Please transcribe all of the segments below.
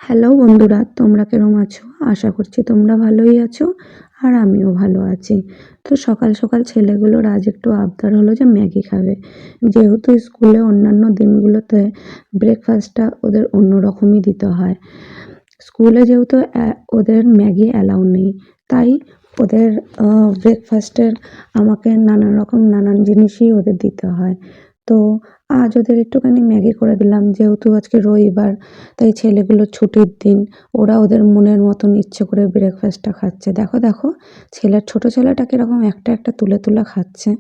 Hello বন্ধুরা, তোমরা কেরম আছো? আশা করছি তোমরা ভালোই আছো আর আমিও ভালো আছি। তো সকাল সকাল ছেলেগুলোর আজ একটু আবদার হলো যে ম্যাগি খাবে। যেহেতু স্কুলে অন্যান্য দিনগুলোতে ব্রেকফাস্টটা ওদের অন্যরকমই দিতে হয়। স্কুলে যেহেতু ওদের ম্যাগি অ্যালাউ নেই, তাই ওদের ব্রেকফাস্টের আমাকে নানান জিনিসই ওদের দিতে হয়। তো আজ ওদের একটুখানি ম্যাগি করে দিলাম, যেহেতু আজকে রবিবার, তাই ছেলেগুলোর ছুটির দিন। ওরা ওদের মনের মতন ইচ্ছে করে ব্রেকফাস্টটা খাচ্ছে। দেখো দেখো, ছোট ছেলেটা কিরকম একটা একটা তুলে খাচ্ছে,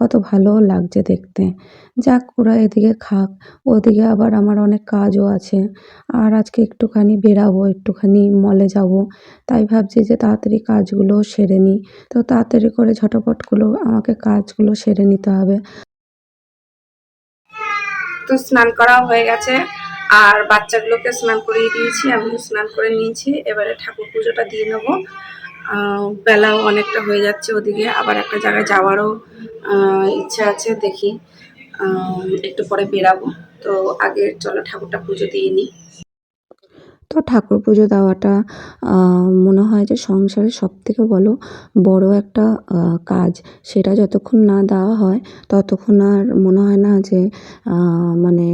কত ভালোও লাগছে দেখতে। যাক, ওরা এদিকে খাক, ওদিকে আবার আমার অনেক কাজও আছে। আর আজকে একটুখানি বেরাবো, একটুখানি মলে যাব, তাই ভাবছি যে তাড়াতাড়ি কাজগুলো সেরে নিই। তো তাড়াতাড়ি করে ঝটপট করে আমাকে কাজগুলো সেরে নিতে হবে। তো স্নান করা হয়ে গেছে আর বাচ্চাগুলোকে স্নান করিয়ে দিয়েছি, আমিও স্নান করে নিয়েছি। এবারে ঠাকুর পুজোটা দিয়ে নেবো। বেলাও অনেকটা হয়ে যাচ্ছে, ওদিকে আবার একটা জায়গায় যাওয়ারও ইচ্ছা আছে, দেখি একটু পরে বেরাবো। তো আগে চলো ঠাকুরটা পুজো দিয়ে নিই। তো ঠাকুর পুজো দেওয়াটা মনে হয় যে সংসারের সবথেকে বড় একটা কাজ। সেটা যতক্ষণ না দেওয়া হয় ততক্ষণ আর মনে হয় না যে মানে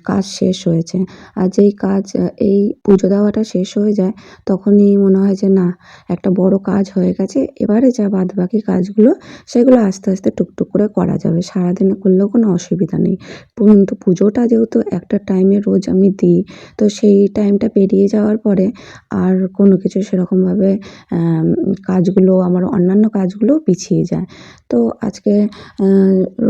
কাজ শেষ হয়েছে। আর যেই কাজ এই পুজো দেওয়াটা শেষ হয়ে যায়, তখনই মনে হয় যে না, একটা বড় কাজ হয়ে গেছে। এবারে যা বাদবাকি কাজগুলো, সেগুলো আস্তে আস্তে টুকটুক করে করা যাবে। সারাদিনে করলেও কোনো অসুবিধা নেই। কিন্তু পুজোটা যেহেতু একটা টাইমে রোজ আমি দিই, তো সেই টাইমটা পেরিয়ে যাওয়ার পরে আর কোনো কিছু সেরকমভাবে কাজগুলো, আমার অন্যান্য কাজগুলোও পিছিয়ে যায়। তো আজকে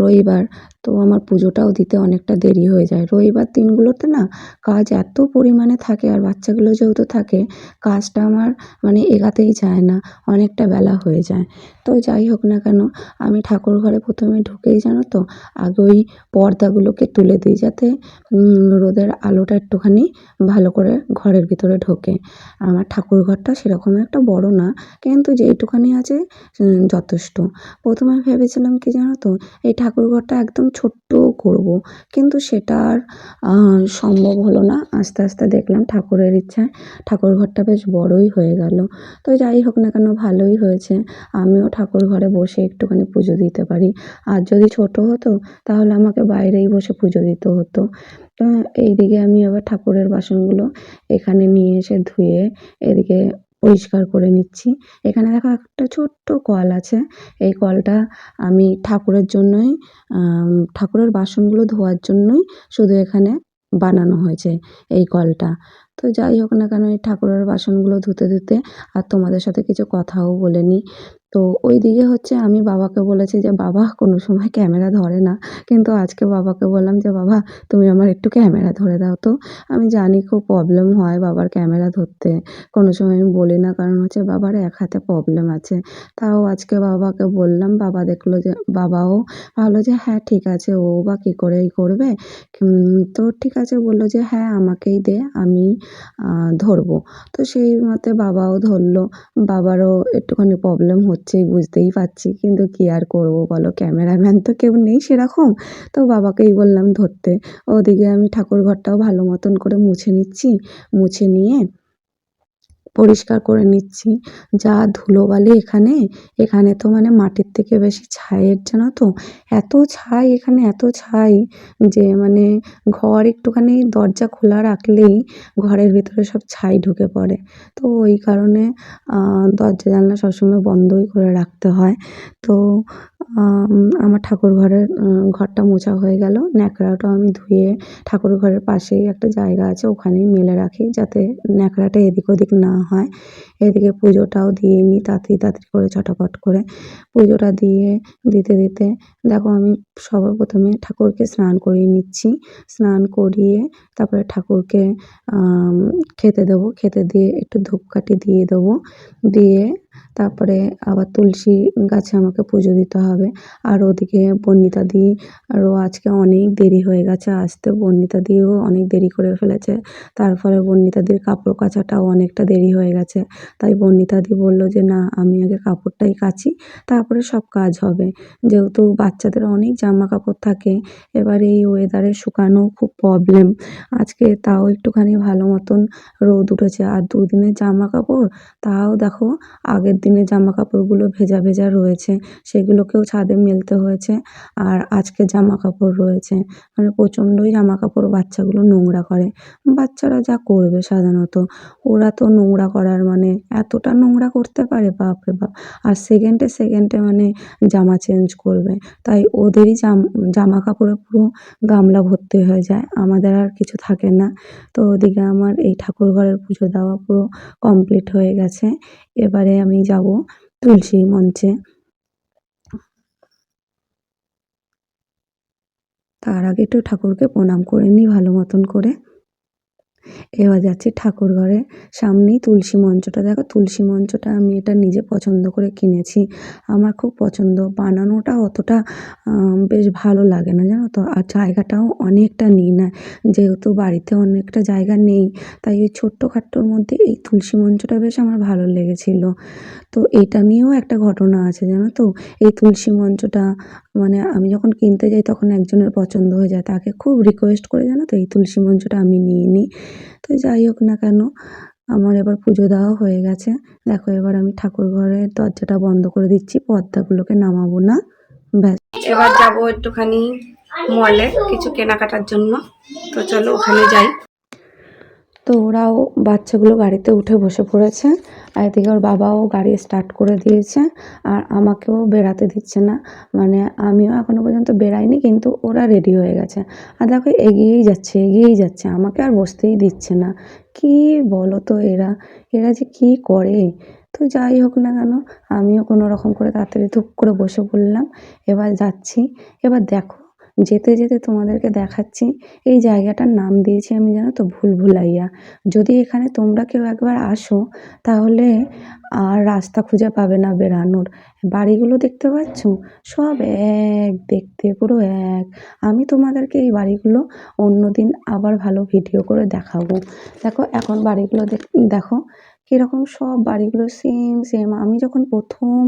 রবিবার, তো আমার পুজোটাও দিতে অনেকটা দেরি হয়ে যায়। রবিবার দিনগুলোতে না কাজ এত পরিমাণে থাকে, আর বাচ্চাগুলো যেহেতু থাকে, কাজটা আমার মানে এগাতেই চায় না, অনেকটা বেলা হয়ে যায়। তো যাই হোক না কেন, আমি ঠাকুর ঘরে প্রথমে ঢুকেই জানো তো আগে ওই পর্দাগুলোকে তুলে দিই, যাতে রোদের আলোটা একটুখানি ভালো করে ঘরের ভিতরে ঢোকে। আমার ঠাকুর ঘরটা সেরকম একটা বড় না, কিন্তু যেইটুখানি আছে যথেষ্ট। প্রথমে ভেবেছিলাম কি জানো তো, এই ঠাকুর ঘরটা একদম ছোট্ট করব, কিন্তু সেটা আর সম্ভব হলো না। আস্তে আস্তে দেখলাম ঠাকুরের ইচ্ছায় ঠাকুর ঘরটা বেশ বড়ই হয়ে গেল। তো যাই হোক না কেন, ভালোই হয়েছে। আমিও ঠাকুর ঘরে বসে একটুখানি পুজো দিতে পারি। আর যদি ছোট হতো, তাহলে আমাকে বাইরেই বসে পুজো দিতে হতো। তো এইদিকে আমি আবার ঠাকুরের বাসনগুলো এখানে নিয়ে এসে ধুয়ে এদিকে পরিষ্কার করে নিচ্ছি। এখানে দেখো একটা ছোট্ট কল আছে। এই কলটা আমি ঠাকুরের জন্যই, ঠাকুরের বাসনগুলো ধোয়ার জন্যই শুধু এখানে বানানো হয়েছে এই কলটা। তো যাই হোক না কেন, এই ঠাকুরের বাসনগুলো ধুতে আর তোমাদের সাথে কিছু কথাও বলে নিই। তো ওইদিকে হচ্ছে আমি বাবাকে বলেছি যে বাবা কোনো সময় ক্যামেরা ধরে না, কিন্তু আজকে বাবাকে বললাম যে বাবা, তুমি আমার একটু ক্যামেরা ধরে দাও তো। আমি জানি খুব প্রবলেম হয় বাবার ক্যামেরা ধরতে, কোনো সময় আমি বলি না, কারণ হচ্ছে বাবার এক হাতে প্রবলেম আছে। তাও আজকে বাবাকে বললাম, বাবা দেখলো যে, বাবাও ভাবলো যে হ্যাঁ ঠিক আছে, ও বা কী করেই করবে। তো ঠিক আছে বললো যে হ্যাঁ আমাকেই দে, আমি ধরবো। তো সেই মতে বাবাও ধরলো। বাবারও একটুখানি প্রবলেম হচ্ছেই, বুঝতেই পারছি, কিন্তু কী আর করবো বলো, ক্যামেরাম্যান তো কেউ নেই সেরকম। তো বাবাকেই বললাম ধরতে। ওদিকে আমি ঠাকুর ঘরটাও ভালো মতন করে মুছে নিচ্ছি। মুছে নিয়ে পরিষ্কার করে নিচ্ছি। যা ধুলোবালি এখানে, এখানে তো মানে মাটির থেকে বেশি ছাইয়ের, জানো তো, এত ছাই এখানে, এত ছাই যে মানে ঘর একটুখানি দরজা খোলা রাখলেই ঘরের ভিতরে সব ছাই ঢুকে পড়ে। তো ওই কারণে দরজা জানলা সবসময় বন্ধই করে রাখতে হয়। তো আমার ঠাকুর ঘরের ঘরটা মোছা হয়ে গেল। ন্যাকড়াটাও আমি ধুয়ে ঠাকুর ঘরের পাশেই একটা জায়গা আছে, ওখানেই মেলে রাখি, যাতে ন্যাকড়াটা এদিক ওদিক না হয়। এদিকে পুজোটাও দিয়ে নিই তাড়াতাড়ি করে, ঝটাপট করে পুজোটা দিতে দেখো আমি সবার প্রথমে ঠাকুরকে স্নান করিয়ে নিচ্ছি। স্নান করিয়ে তারপরে ঠাকুরকে খেতে দেবো। খেতে দিয়ে একটু ধূপকাঠি দিয়ে দেবো। দিয়ে তারপরে আবার তুলসী গাছে আমাকে পুজো দিতে হবে। আর ওদিকে বর্ণিতাদি আরও আজকে অনেক দেরি হয়ে গেছে আসতে, বর্ণিতাদিও অনেক দেরি করে ফেলেছে। তার ফলে বর্ণিতাদির কাপড় কাচাটাও অনেকটা দেরি হয়ে গেছে। তাই বর্ণিতাদি বলল যে না, আমি আগে কাপড়টাই কাচি, তারপরে সব কাজ হবে। যেহেতু বাচ্চাদের অনেক জামা কাপড় থাকে, এবার এই ওয়েদারে শুকানো খুব প্রবলেম। আজকে তাও একটুখানি ভালো মতন রোদ উঠেছে, আর দুদিনের জামা কাপড় তাও দেখো আগের দিনের জামা কাপড়গুলো ভেজা ভেজা রয়েছে, সেগুলোকেও ছাদে মেলতে হয়েছে। আর আজকে জামা কাপড় রয়েছে, মানে প্রচণ্ডই জামা কাপড় বাচ্চাগুলো নোংরা করে। বাচ্চারা যা করবে সাধারণত, ওরা তো নোংরা করার মানে এতটা নোংরা করতে পারে, বাপরে বাপ! আর সেকেন্ডে সেকেন্ডে মানে জামা চেঞ্জ করবে, তাই ওদেরই জামা কাপড়ে পুরো গামলা ভর্তি হয়ে যায়, আমাদের আর কিছু থাকে না। তো ওদিকে আমার এই ঠাকুর ঘরের পুজো দেওয়া পুরো কমপ্লিট হয়ে গেছে। এবারে আমি যাব তুলসী মঞ্চে। তার আগে একটু ঠাকুরকে প্রণাম করে নিই ভালো মতন করে। এবার যাচ্ছি ঠাকুর ঘরে। সামনেই তুলসী মঞ্চটা, দেখো তুলসী মঞ্চটা আমি এটা নিজে পছন্দ করে কিনেছি। আমার খুব পছন্দ, বানানোটা অতটা বেশ ভালো লাগে না জানো তো, আর জায়গাটাও অনেকটা নিয়ে নেয়। যেহেতু বাড়িতে অনেকটা জায়গা নেই, তাই ওই ছোট্টখাট্টোর মধ্যে এই তুলসী মঞ্চটা বেশ আমার ভালো লেগেছিল। তো এটা নিয়েও একটা ঘটনা আছে জানো তো। এই তুলসী মঞ্চটা মানে আমি যখন কিনতে যাই তখন একজনের পছন্দ হয়ে যায়, তাকে খুব রিকোয়েস্ট করে জানো তো এই তুলসী মঞ্চটা আমি নিয়ে নিই। তো যাই হোক না কেন, আমার এবার পুজো দেওয়া হয়ে গেছে। দেখো এবার আমি ঠাকুর ঘরের দরজাটা বন্ধ করে দিচ্ছি, পর্দাগুলোকে নামাবো না, ব্যাস। এবার যাব একটুখানি মলে কিছু কেনাকাটার জন্য, তো চলো ওখানে যাই। তো ওরাও বাচ্চাগুলো গাড়িতে উঠে বসে পড়েছে, আর এদিকে ওর বাবাও গাড়ি স্টার্ট করে দিয়েছে, আর আমাকেও বেরাতে দিচ্ছে না। মানে আমিও এখনো পর্যন্ত বেরাইনি, কিন্তু ওরা রেডি হয়ে গেছে। আর দেখো এগিয়েই যাচ্ছে এগিয়েই যাচ্ছে, আমাকে আর বসতেই দিচ্ছে না। কি বলো তো, এরা এরা যে কি করে। তো যাই হোক না কেন, আমিও কোনো রকম করে তাড়াতাড়ি ধুপ করে বসে পড়লাম। এবার যাচ্ছি। এবার দেখো, যেতে যেতে তোমাদেরকে দেখাচ্ছি, এই জায়গাটার নাম দিয়েছি আমি জানো তো, ভুলভুলাইয়া। যদি এখানে তোমরা কেউ একবার আসো, তাহলে আর রাস্তা খুঁজে পাবে না বেরানোর। বাড়িগুলো দেখতে পাচ্ছ, সব এক দেখতে পুরো এক। আমি তোমাদেরকে এই বাড়িগুলো অন্যদিন আবার ভালো ভিডিও করে দেখাবো। দেখো এখন বাড়িগুলো দেখো কীরকম, সব বাড়িগুলো সেম সেম। আমি যখন প্রথম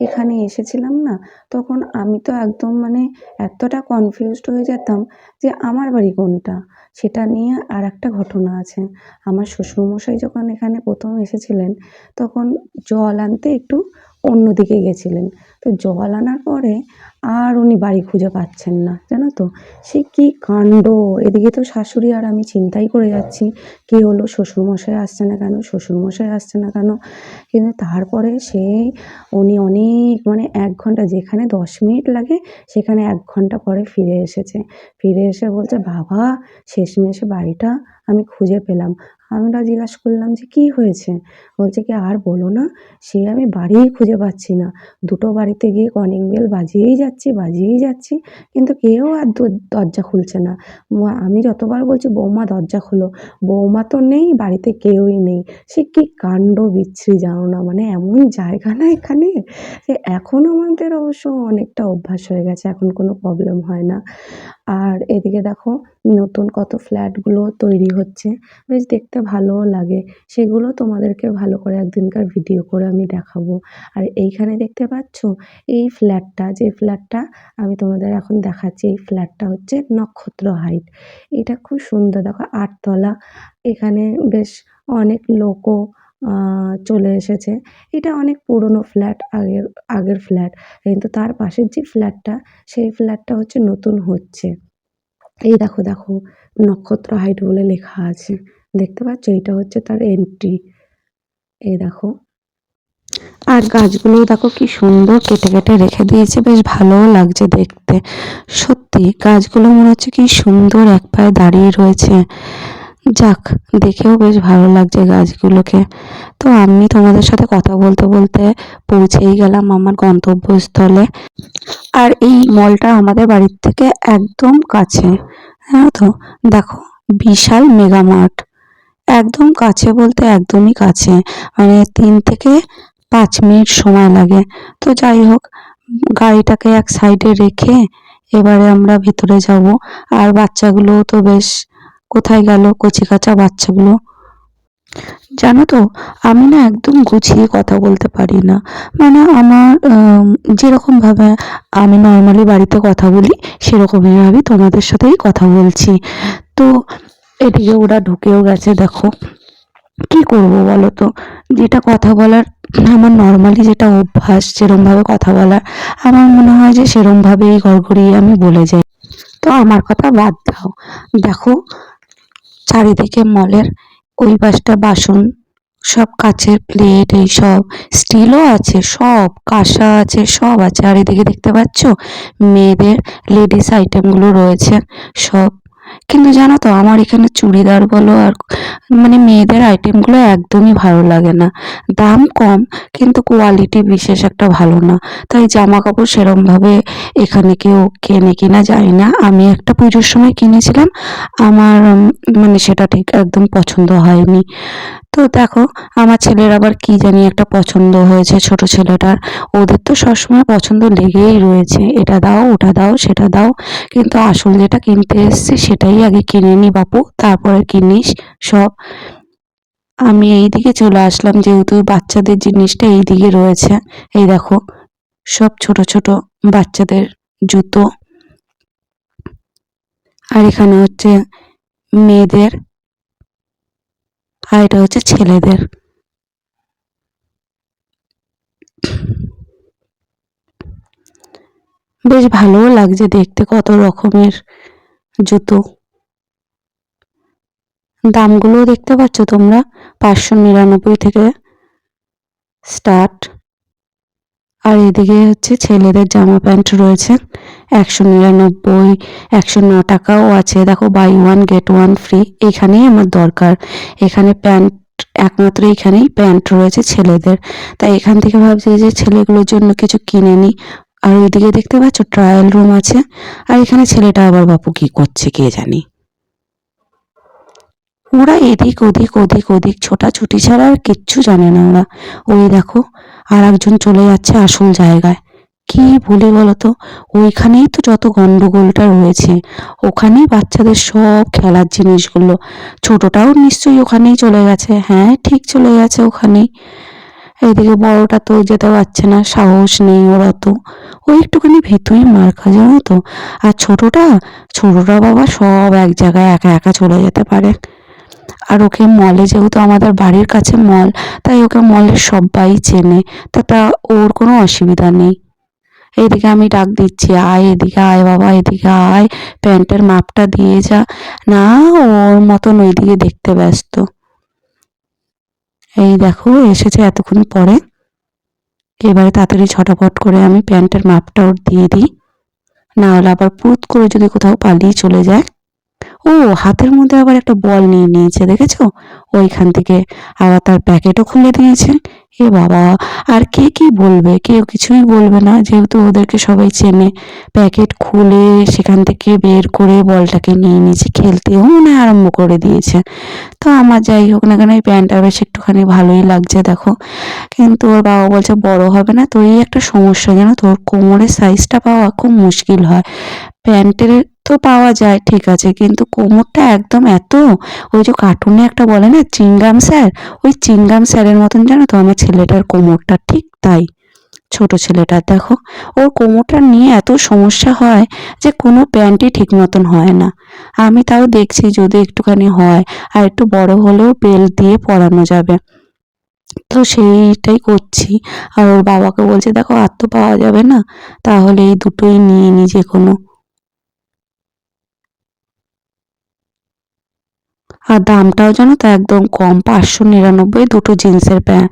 এখানে এসেছিলাম না, তখন আমি তো একদম মানে এতটা কনফিউজড হয়ে যেতাম যে আমার বাড়ি কোনটা। সেটা নিয়ে আর একটা ঘটনা আছে। আমার শ্বশুরমশাই যখন এখানে প্রথম এসেছিলেন, তখন জল আনতে একটু অন্যদিকে গেছিলেন। তো জল আনার পরে আর উনি বাড়ি খুঁজে পাচ্ছেন না জানো তো। সে কী কাণ্ড! এদিকে তো শাশুড়ি আর আমি চিন্তাই করে যাচ্ছি, কী হলো, শ্বশুরমশাই আসছে না কেন, শ্বশুরমশাই আসছে না কেন। কিন্তু তারপরে সেই উনি অনেক মানে ১ ঘন্টা, যেখানে ১০ মিনিট লাগে সেখানে ১ ঘন্টা পরে ফিরে এসেছে। ফিরে এসে বলছে, বাবা শেষমেশ বাড়িটা আমি খুঁজে পেলাম। আমরা জিজ্ঞাসা করলাম যে কী হয়েছে? বলছে কি আর বলো না, সে আমি বাড়িই খুঁজে পাচ্ছি না। দুটো বাড়িতে গিয়ে কলিং বেল বাজিয়েই যাচ্ছি, কিন্তু কেউ আর দরজা খুলছে না। আমি যতবার বলছি বৌমা দরজা খোলো, বৌমা তো নেই, বাড়িতে কেউই নেই। সে কী কাণ্ড বিচ্ছিরি জানো না, মানে এমন জায়গা না এখানে, যে এখন আমাদের অবশ্য অনেকটা অভ্যাস হয়ে গেছে, এখন কোনো প্রবলেম হয় না। আর এদিকে দেখো নতুন কত ফ্ল্যাটগুলো তৈরি হচ্ছে, বেশ দেখতে ভালোও লাগে। সেগুলো তোমাদেরকে ভালো করে একদিনকার ভিডিও করে আমি দেখাবো। আর এইখানে দেখতে পাচ্ছ এই ফ্ল্যাটটা, যে ফ্ল্যাটটা আমি তোমাদের এখন দেখাচ্ছি, এই ফ্ল্যাটটা হচ্ছে নক্ষত্র হাইট। এটা খুব সুন্দর, দেখো ৮ তলা। এখানে বেশ অনেক লোকও চলে এসেছে। এটা অনেক পুরনো ফ্ল্যাট, আগের ফ্ল্যাট। কিন্তু তার পাশের যে ফ্ল্যাটটা, সেই ফ্ল্যাটটা হচ্ছে নতুন হচ্ছে। এই দেখো দেখো, নক্ষত্র হাইট বলে লেখা আছে, দেখতে পাচ্ছ? এটা হচ্ছে তার এন্ট্রি, এই দেখো। আর গাছগুলো দেখো কি সুন্দর কেটে কেটে রেখে দিয়েছে, বেশ ভালোও লাগছে দেখতে। সত্যি গাছগুলো মনে হচ্ছে কি সুন্দর এক পায়ে দাঁড়িয়ে রয়েছে। যাক, দেখেও বেশ ভালো লাগছে গাছগুলোকে। তো আমি তোমাদের সাথে কথা বলতে বলতে পৌঁছেই গেলাম আমার গন্তব্যস্থলে। আর এই মলটা আমাদের বাড়ির থেকে একদম কাছে, হ্যাঁ তো দেখো, বিশাল মেগা মার্ট। একদম কাছে বলতে একদমই কাছে, মানে 3 থেকে 5 মিনিট সময় লাগে। তো যাই হোক, গাড়িটাকে এক সাইডে রেখে এবারে আমরা ভিতরে যাব। আর বাচ্চাগুলো তো বেশ, কোথায় গেল কচিকাঁচা বাচ্চাগুলো? জানো তো, আমি না একদম গুছিয়ে কথা বলতে পারি না। মানে আমার যেরকম ভাবে আমি নর্মালি বাড়িতে কথা বলি, সেরকমই ভাবে তোমাদের সাথেই কথা বলছি। তো এদিকে ওরা ঢুকেও গেছে, দেখো। কি করব বলো তো, যেটা কথা বলার আমার নর্মালি যেটা অভ্যাস, যেরম ভাবে কথা বলার, আমার মনে হয় যে সেরম ভাবেই গড়গড়িয়ে আমি বলে যাই। তো আমার কথা বাদ দাও, দেখো চারিদিকে মলের ওই পাশটা বাসন, সব কাচের প্লেট, এইসব স্টিলও আছে, সব কাঁসা আছে, সব আছে। আর এদিকে দেখতে পাচ্ছ মেয়েদের লেডিস আইটেমগুলো রয়েছে সব। কিন্তু জানো তো, আমার এখানে চুড়িদার বলো আর মানে মেয়েদের আইটেমগুলো একদমই ভালো লাগে না। দাম কম, কিন্তু কোয়ালিটি বিশেষ একটা ভালো না। তাই জামা কাপড় সেরমভাবে এখানে কেউ কেনে কিনা জানি না। আমি একটা পুজোর সময় কিনেছিলাম, আমার মানে সেটা ঠিক একদম পছন্দ হয়নি। তো দেখো, আমার ছেলের আবার কি জানি একটা পছন্দ হয়েছে, ছোট ছেলেটার। ওদের তো সবসময় পছন্দ লেগেই রয়েছে, এটা দাও ওটা দাও সেটা দাও। কিন্তু আসল যেটা কিনতে এসছি সেটাই আগে কিনে নি বাপু, তারপরে কিনিস সব। আমি এই দিকে চলে আসলাম, যেহেতু বাচ্চাদের জিনিসটা এই দিকে রয়েছে। এই দেখো, সব ছোট ছোট বাচ্চাদের জুতো। আর এখানে হচ্ছে মেয়েদের, আর এটা হচ্ছে ছেলেদের। বেশ ভালোও লাগছে দেখতে, কত রকমের জুতো। দামগুলোও দেখতে পাচ্ছ তোমরা, 599 থেকে স্টার্ট। আর এদিকে হচ্ছে ছেলেদের জামা প্যান্ট রয়েছে, 199, 109 টাকাও আছে। দেখো, buy one get one free. এখানেই আমার দরকার, এখানে প্যান্ট, একমাত্র এখানেই প্যান্ট রয়েছে ছেলেদের। তাই এখান থেকে ভাবছি যে ছেলেগুলোর জন্য কিছু কিনে নিই। আর ওইদিকে দেখতে পাচ্ছ ট্রায়াল রুম আছে। আর এখানে ছেলেটা আবার বাপু কি করছে কে জানি। ওরা এদিক ওদিক ওদিক ওদিক ছোটাছুটি ছাড়া আর কিচ্ছু জানে না ওরা। ওই দেখো, আর একজন চলে যাচ্ছে আসল জায়গায়। কি বলি বলতো, ওইখানেই তো যত গন্ডগোলটা রয়েছে। ওখানেই বাচ্চাদের সব খেলার জিনিসগুলো। ছোটটাও নিশ্চয়ই ওখানেই চলে গেছে, হ্যাঁ ঠিক চলে গেছে ওখানেই। এইদিকে বড়টা তো যেতে পারছে না, সাহস নেই ওরা তো। ও একটুখানি ভীতুই মার খা, জানো তো। আর ছোটটা, ছোটটা বাবা সব এক জায়গায় একা একা চলে যেতে পারে। আর ওকে মলে, যেহেতু আমাদের বাড়ির কাছে মল, তাই ওকে মলের সবাই চেনে। তা ওর কোনো অসুবিধা নেই। এইদিকে আমি ডাক দিচ্ছি, আয় এদিকে আয় বাবা, এদিকে আয়, প্যান্টের মাপটা দিয়ে যা। না, ওর মতন ওইদিকে দেখতে ব্যস্ত। এই দেখো এসেছে এতক্ষণ পরে। এবারে তাড়াতাড়ি ঝটাপট করে আমি প্যান্টের মাপটা ওর দিয়ে দিই, না হলে আবার পুরুত করে যদি কোথাও পালিয়ে চলে যায়। ও হাতের মধ্যে আবার একটা বল নিয়ে নিয়েছে, দেখেছো? ওইখান থেকে আবার তার প্যাকেটও খুলে দিয়েছে। এ বাবা, আর কে কি বলবে? কেউ কিছুই বলবে না, যেহেতু ওদেরকে সবাই চেনে। প্যাকেট খুলে সেখান থেকে বের করে বলটাকে নিয়ে নিয়েছে, খেলতেও মনে হয় আরম্ভ করে দিয়েছে। তো আমার যাই হোক না কেন, এই প্যান্টটা বেশ একটুখানি ভালোই লাগছে দেখো। কিন্তু ওর বাবা বলছে বড় হবে না, তো এই একটা সমস্যা, জানো তো, ওর কোমরের সাইজটা পাওয়া খুব মুশকিল হয়। প্যান্টের তো পাওয়া যায় ঠিক আছে, কিন্তু কোমরটা একদম এত, ওই যে কার্টুনে একটা বলে না চিংগাম স্যার, ওই চিংগাম স্যারের মতন, জানো তো আমার ছেলেটার কোমরটা ঠিক তাই। ছোট ছেলেটার দেখো, ওর কোমরটা নিয়ে এত সমস্যা হয় যে কোনো প্যান্টই ঠিক মতন হয় না। আমি তাও দেখছি যদি একটুখানি হয়, আর একটু বড় হলেও বেল্ট দিয়ে পরানো যাবে। তো সেইটাই করছি। আর ওর বাবাকে বলছে দেখো আর তো পাওয়া যাবে না, তাহলে এই দুটোই নিয়ে নি যে কোনো। আর দামটাও জানো তো একদম কম, 599, দুটো জিন্সের pant,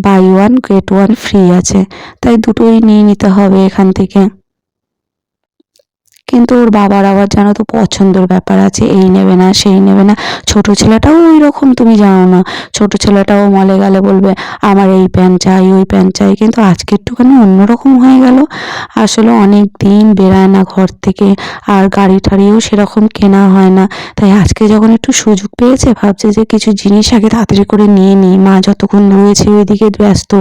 buy one get one free আছে। তাই দুটোই নিয়ে নিতে হবে এখান থেকে। কিন্তু ওর বাবার আবার জানো তো পছন্দের ব্যাপার আছে, এই নেবে না সেই নেবে না। ছোট ছেলেটাও ওই রকম, তুমি জানো না, ছোট ছেলেটাও মলে গেলে বলবে আমার এই প্যান্ট চাই ওই প্যান্ট চাই। কিন্তু আজকে একটুখানি অন্যরকম হয়ে গেল। আসলে অনেক দিন বেরায় না ঘর থেকে, আর গাড়ি টাড়িও সেরকম কেনা হয় না। তাই আজকে যখন একটু সুযোগ পেয়েছে ভাবছে যে কিছু জিনিস আগে তাড়াতাড়ি করে নিয়ে নিই। মা যতক্ষণ রয়েছে ওইদিকে ব্যস্ত,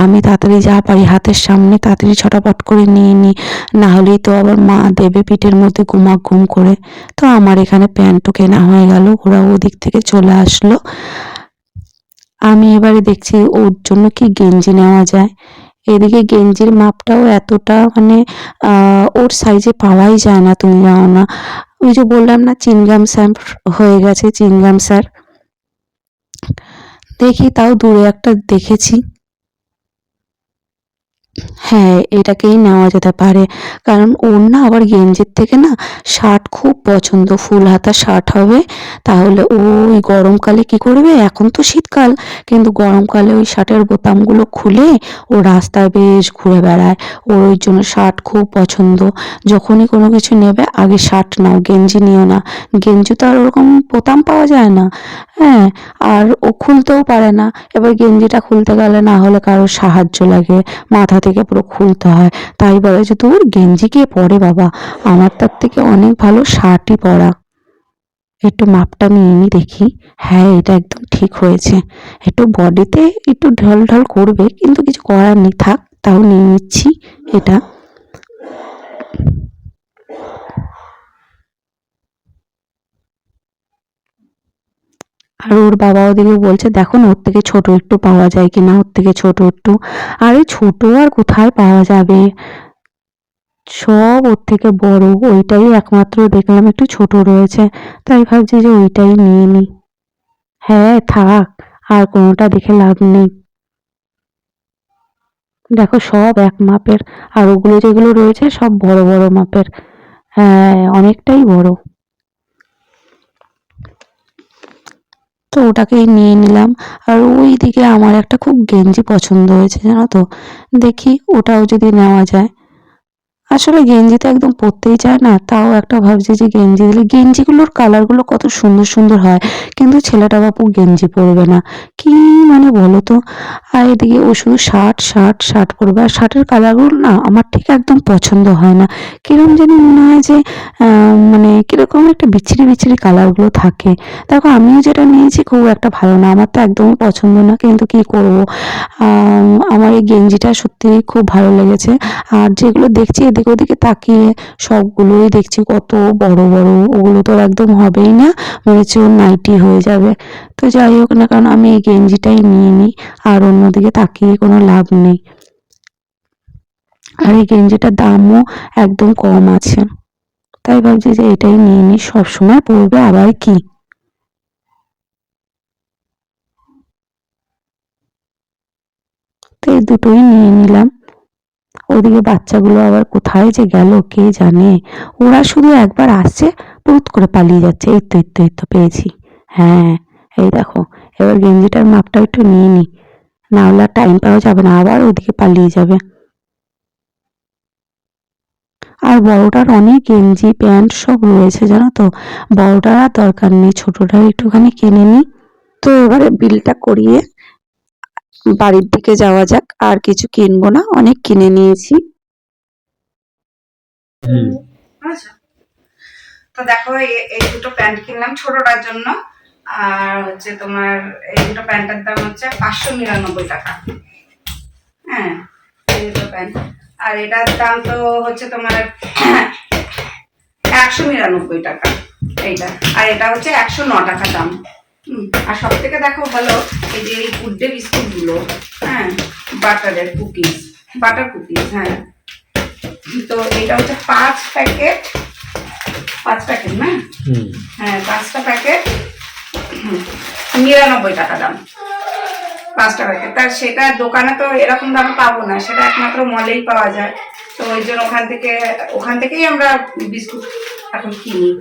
আমি তাড়াতাড়ি যা পারি হাতের সামনে তাড়াতাড়ি ছটাপট করে নিয়ে নিই, না হলেই তো আবার মা দেবে পিঠের মধ্যে ঘুম করে। তো আমার এখানে প্যান্টও কেনা হয়ে গেল, ওরা ওদিক থেকে চলে আসলো। আমি এবারে দেখছি ওর জন্য কি গেঞ্জি নেওয়া যায়। এদিকে গেঞ্জির মাপটাও এতটা মানে ওর সাইজে পাওয়াই যায় না, তুমি জানো না। ওই যে বললাম না চিনগাম স্যার হয়ে গেছে, চিনগাম স্যার। দেখি তাও দূরে একটা দেখেছি, হ্যাঁ এটাকেই নেওয়া যেতে পারে। কারণ ওর না আবার গেঞ্জির থেকে না শার্ট খুব পছন্দ, ফুল হাতা শার্ট হবে। তাহলে ও ওই গরমকালে কি করবে, এখন তো শীতকাল, কিন্তু গরমকালে ওই শার্টের বোতামগুলো খুলে ও রাস্তায় বেশ ঘুরে বেড়ায়। ওর ওই জন্য শার্ট খুব পছন্দ। যখনই কোনো কিছু নেবে আগে শার্ট নাও, গেঞ্জি নিও না। গেঞ্জি তো আর ওরকম বোতাম পাওয়া যায় না, হ্যাঁ, আর ও খুলতেও পারে না। এবার গেঞ্জিটা খুলতে গেলে না হলে কারোর সাহায্য লাগে, মাথা থেকে পুরো খুলতে হয়। তাই বলে যে তোর গেঞ্জি কে পরে বাবা, আমার তার থেকে অনেক ভালো শার্টই পরা। একটু মাপটা নিয়ে নি দেখি, হ্যাঁ এটা একদম ঠিক হয়েছে। একটু বডিতে একটু ঢল ঢল করবে, কিন্তু কিছু করার নেই, থাক তাও নিয়ে নিচ্ছি এটা। আর ওর বাবা ওদিকে বলছে দেখো না ওর থেকে ছোট একটু পাওয়া যায় কিনা, ওর থেকে ছোট একটু। আরে ছোট আর কোথায় পাওয়া যাবে, সব ওর থেকে বড়, ওইটাই একমাত্র দেখলাম একটু ছোট রয়েছে। তাই ভাবছি যে ওইটাই নিয়ে নিই। হ্যাঁ থাক, আর কোনোটা দেখে লাভ নেই। দেখো সব এক মাপের, আর ওগুলো যেগুলো রয়েছে সব বড় বড় মাপের, হ্যাঁ অনেকটাই বড়। তো ওটাকেই নিয়ে নিলাম। আর ওইদিকে আমার একটা খুব গেঞ্জি পছন্দ হয়েছে জানো তো, দেখি ওটাও যদি নেওয়া যায়। আসলে গেঞ্জি তো একদম পরতেই চায় না, তাও একটা ভাবছি যে গেঞ্জি দিলে, গেঞ্জিগুলোর কালারগুলো কত সুন্দর সুন্দর হয়, কিন্তু ছেলেটা বাপু গেঞ্জি পরবে না, কি মানে বলো তো। আর এদিকে ও শুধু শার্ট শার্ট শার্ট পরবে, আর শার্টের কালারগুলো না আমার ঠিক একদম পছন্দ হয় না। কিরম জানি মনে হয় যে মানে কিরকম একটা বিচ্ছিরি বিচ্ছিরি কালারগুলো থাকে। দেখো আমিও যেটা নিয়েছি খুব একটা ভালো না, আমার তো একদমই পছন্দ না, কিন্তু কি করব। আমার এই গেঞ্জিটা সত্যিই খুব ভালো লেগেছে। আর যেগুলো দেখছি এদিক ওদিকে তাকিয়ে সবগুলোই দেখছি কত বড় বড়, ওগুলো তো আর একদম হবেই না, মনে হচ্ছে ওর নাইটি হয়ে যাবে। তো যাই হোক না, কারণ আমি এই গেঞ্জিটাই নিয়ে নিই, আর অন্যদিকে তাকিয়ে কোনো লাভ নেই। আর এই গেঞ্জিটার দামও একদম কম আছে, তাই ভাবছি যে এটাই নিয়ে নিই, সবসময় পরবে আবার কি। তো এই দুটোই নিয়ে নিলাম। ওদিকে বাচ্চাগুলো আবার কোথায় যে গেল কে জানে, ওরা শুধু একবার আসছে পুত করে পালিয়ে যাচ্ছে। এই তো এই তো এই তো পেয়েছি, হ্যাঁ এই দেখো। এবার গেঞ্জিটার মাপটা একটু নিয়ে নি, না হলে আর টাইম পাওয়া যাবে না, আবার ওদিকে পালিয়ে যাবে। আর বড়টার অনেক গেঞ্জি প্যান্ট সব রয়েছে জানো তো, বড়টার আর দরকার নেই, ছোটটার একটুখানি কিনে নি। তো এবারে বিলটা করিয়ে বাড়ির দিকে যাওয়া যাক, আর কিছু কিনবো না, অনেক কিনে নিয়েছি। আচ্ছা, তো দেখো এই দুটো প্যান্ট কিনলাম ছোটটার জন্য। আর হচ্ছে তোমার এই দুটো প্যান্টের দাম হচ্ছে 599 টাকা। হ্যাঁ, এই দুটো প্যান্ট। আর এটার দাম তো হচ্ছে তোমার 199 টাকা এইটা। আর এটা হচ্ছে 109 টাকা দাম। আর সব থেকে দেখো ভালো এই যে এই গুড ডে বিস্কুট গুলো, হ্যাঁ, বাটারের কুকিজ, বাটার কুকিজ, হ্যাঁ। তো এটা হচ্ছে 5 প্যাকেট, 5 প্যাকেট না, হ্যাঁ 5টা প্যাকেট 99 টাকা দাম, 5টা প্যাকেট। তার সেটা দোকানে তো এরকম দামে পাবো না, সেটা একমাত্র মলেই পাওয়া যায়। তো ওই জন্য ওখান থেকেই আমরা বিস্কুট এখন কিনি।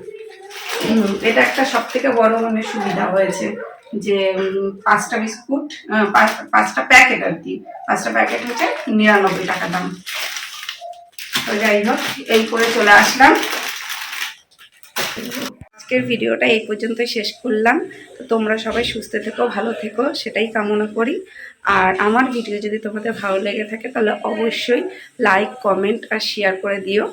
এটা একটা সব থেকে বড় মানে সুবিধা হয়েছে যে 5টা বিস্কুট, 5টা প্যাকেট আর কি, 5টা প্যাকেট হচ্ছে 99 টাকা দাম। তো যাই হোক এই করে চলে আসলাম। আজকের ভিডিওটা এই পর্যন্ত শেষ করলাম। তো তোমরা সবাই সুস্থ থেকো, ভালো থেকো, সেটাই কামনা করি। আর আমার ভিডিও যদি তোমাদের ভালো লেগে থাকে তাহলে অবশ্যই লাইক, কমেন্ট আর শেয়ার করে দিও।